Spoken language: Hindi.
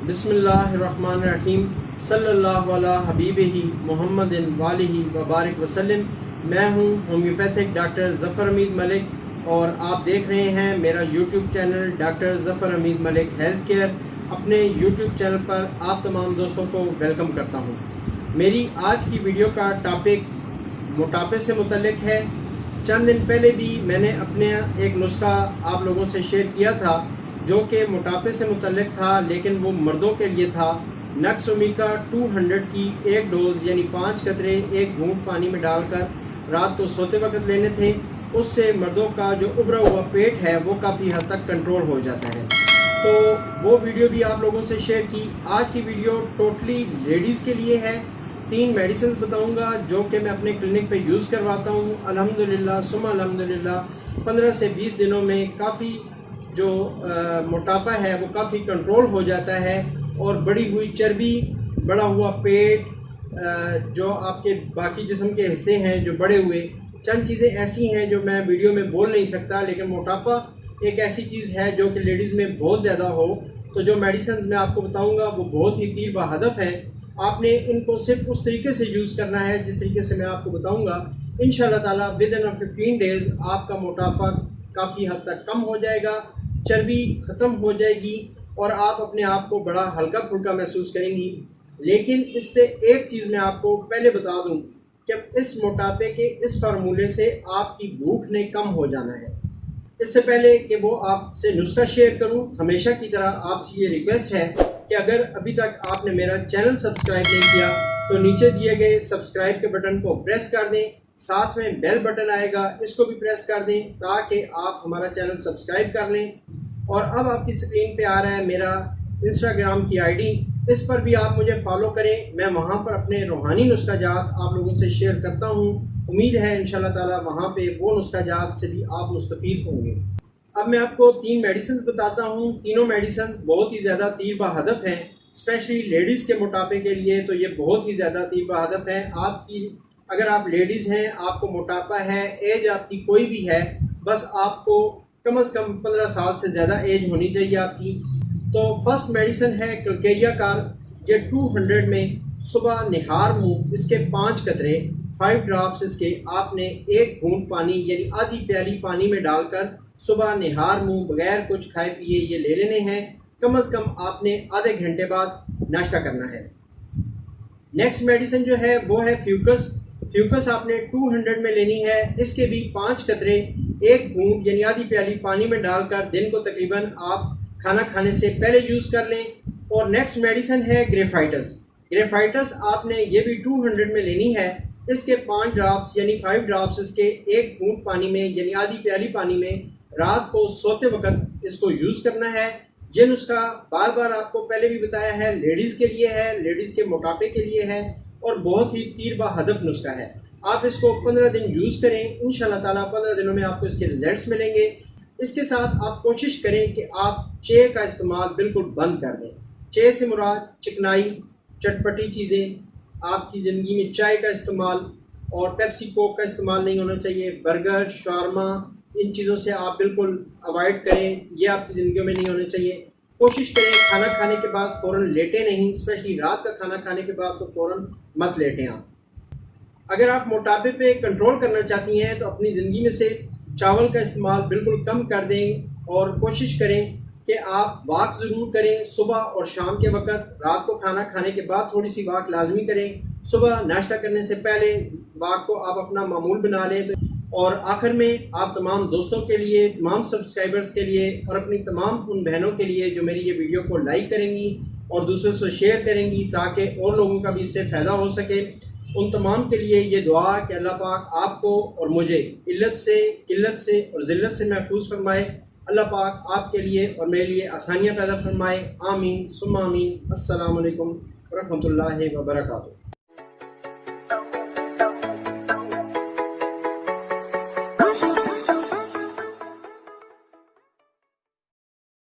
बिस्मिल्लाहिर्रहमानिर्रहीम सल्लल्लाहु अला हबीबिही मुहम्मदिन वालिही वबारिक वसल्लम। मैं हूँ होम्योपैथिक डॉक्टर ज़फ़र हमीद मलिक और आप देख रहे हैं मेरा YouTube channel doctor Zafar Hamid Malik health care. अपने यूट्यूब चैनल पर आप तमाम दोस्तों को वेलकम करता हूँ। मेरी आज की वीडियो का टॉपिक मोटापे से मुतल्लिक है। चंद दिन पहले भी मैंने अपने एक नुस्खा आप लोगों से शेयर किया था जो कि मोटापे से मुतल्लिक था, लेकिन वो मर्दों के लिए था। नक्स ओमेगा 200 की एक डोज यानी 5 कतरे एक घूंट पानी में डालकर रात को सोते वक्त लेने थे। उससे मर्दों का जो उभरा हुआ पेट है वो काफ़ी हद तक कंट्रोल हो जाता है। तो वो वीडियो भी आप लोगों से शेयर की। आज की वीडियो टोटली लेडीज़ के लिए है। 3 मेडिसिन बताऊंगा जो कि मैं अपने क्लिनिक पे यूज़ करवाता हूँ। अल्हम्दुलिल्लाह सुम्मा अल्हम्दुलिल्लाह 15 से 20 दिनों में काफ़ी जो मोटापा है वो काफ़ी कंट्रोल हो जाता है और बढ़ी हुई चर्बी, बढ़ा हुआ पेट, जो आपके बाकी जिस्म के हिस्से हैं जो बढ़े हुए, चंद चीज़ें ऐसी हैं जो मैं वीडियो में बोल नहीं सकता, लेकिन मोटापा एक ऐसी चीज़ है जो कि लेडीज़ में बहुत ज़्यादा हो तो जो मेडिसिन मैं आपको बताऊंगा वो बहुत ही तीर व हदफ हैं। आपने इनको सिर्फ उस तरीके से यूज़ करना है जिस तरीके से मैं आपको बताऊंगा। इंशाल्लाह ताला विद इन 15 डेज़ आपका मोटापा काफ़ी हद तक कम हो जाएगा, चर्बी ख़त्म हो जाएगी और आप अपने आप को बड़ा हल्का फुल्का महसूस करेंगी। लेकिन इससे एक चीज़ मैं आपको पहले बता दूं कि इस मोटापे के इस फार्मूले से आपकी भूख ने कम हो जाना है। इससे पहले कि वो आपसे नुस्खा शेयर करूं, हमेशा की तरह आपसे ये रिक्वेस्ट है कि अगर अभी तक आपने मेरा चैनल सब्सक्राइब नहीं किया तो नीचे दिए गए सब्सक्राइब के बटन को प्रेस कर दें। साथ में बेल बटन आएगा, इसको भी प्रेस कर दें ताकि आप हमारा चैनल सब्सक्राइब कर लें। और अब आपकी स्क्रीन पे आ रहा है मेरा इंस्टाग्राम की आईडी, इस पर भी आप मुझे फॉलो करें। मैं वहाँ पर अपने रूहानी नुस्खाजात आप लोगों से शेयर करता हूँ। उम्मीद है इंशाल्लाह ताला वहाँ पे वो नुस्खाजात से भी आप मुस्तफ़ीद होंगे। अब मैं आपको 3 मेडिसिन बताता हूँ। तीनों मेडिसिन बहुत ही ज़्यादा तीर व हदफ हैं। स्पेशली लेडीज़ के मोटापे के लिए तो ये बहुत ही ज़्यादा तीर व हदफ है। आपकी अगर आप लेडीज़ हैं, आपको मोटापा है, एज आपकी कोई भी है, बस आपको कम से कम 15 साल से ज़्यादा एज होनी चाहिए आपकी। तो फर्स्ट मेडिसिन है कलकेरिया काल। ये 200 में सुबह निहार मुँह इसके 5 कतरे 5 ड्रॉप्स इसके आपने एक घूंट पानी यानी आधी प्याली पानी में डालकर सुबह निहार मुँह बगैर कुछ खाए पिए ये ले लेने हैं। कम से कम आपने आधे घंटे बाद नाश्ता करना है। नेक्स्ट मेडिसिन जो है वो है फ्यूकस। फ्यूकस आपने 200 में लेनी है। इसके भी 5 कतरे एक घूंट यानी आधी प्याली पानी में डालकर दिन को तकरीबन आप खाना खाने से पहले यूज़ कर लें। और नेक्स्ट मेडिसिन है ग्रेफाइटस। ग्रेफाइटस आपने ये भी 200 में लेनी है। इसके 5 ड्रॉप्स यानी 5 ड्रॉप्स इसके एक घूंट पानी में यानी आधी प्याली पानी में रात को सोते वक्त इसको यूज़ करना है। ये नुस्खा बार बार आपको पहले भी बताया है, लेडीज़ के लिए है, लेडीज़ के मोटापे के लिए है और बहुत ही तीर व हदफ नुस्खा है। आप इसको 15 दिन यूज़ करें, इंशाल्लाह ताला 15 दिनों में आपको इसके रिजल्ट्स मिलेंगे। इसके साथ आप कोशिश करें कि आप चाय का इस्तेमाल बिल्कुल बंद कर दें। चाय से मुराद चिकनाई, चटपटी चीज़ें, आपकी ज़िंदगी में चाय का इस्तेमाल और पेप्सी कोक का इस्तेमाल नहीं होना चाहिए। बर्गर, शावरमा, इन चीज़ों से आप बिल्कुल अवॉइड करें, ये आपकी ज़िंदगी में नहीं होने चाहिए। कोशिश करें खाना खाने के बाद फ़ौरन लेटें नहीं, स्पेशली रात का खाना खाने के बाद तो फ़ौरन मत लेटें आप। अगर आप मोटापे पे कंट्रोल करना चाहती हैं तो अपनी ज़िंदगी में से चावल का इस्तेमाल बिल्कुल कम कर दें और कोशिश करें कि आप वॉक ज़रूर करें सुबह और शाम के वक्त। रात को खाना खाने के बाद थोड़ी सी वॉक लाजमी करें। सुबह नाश्ता करने से पहले वॉक को आप अपना मामूल बना लें। तो और आखिर में आप तमाम दोस्तों के लिए, तमाम सब्सक्राइबर्स के लिए और अपनी तमाम उन बहनों के लिए जो मेरी ये वीडियो को लाइक करेंगी और दूसरों से शेयर करेंगी ताकि और लोगों का भी इससे फ़ायदा हो सके, उन तमाम के लिए ये दुआ कि अल्लाह पाक आपको और मुझे इल्लत से, किल्लत से और ज़िल्लत से महफूज फरमाए। अल्लाह पाक आपके लिए और मेरे लिए आसानियाँ पैदा फरमाए। आमीन सुम्मा आमीन। अस्सलामु अलैकुम व रहमतुल्लाहि व बरकातुहू।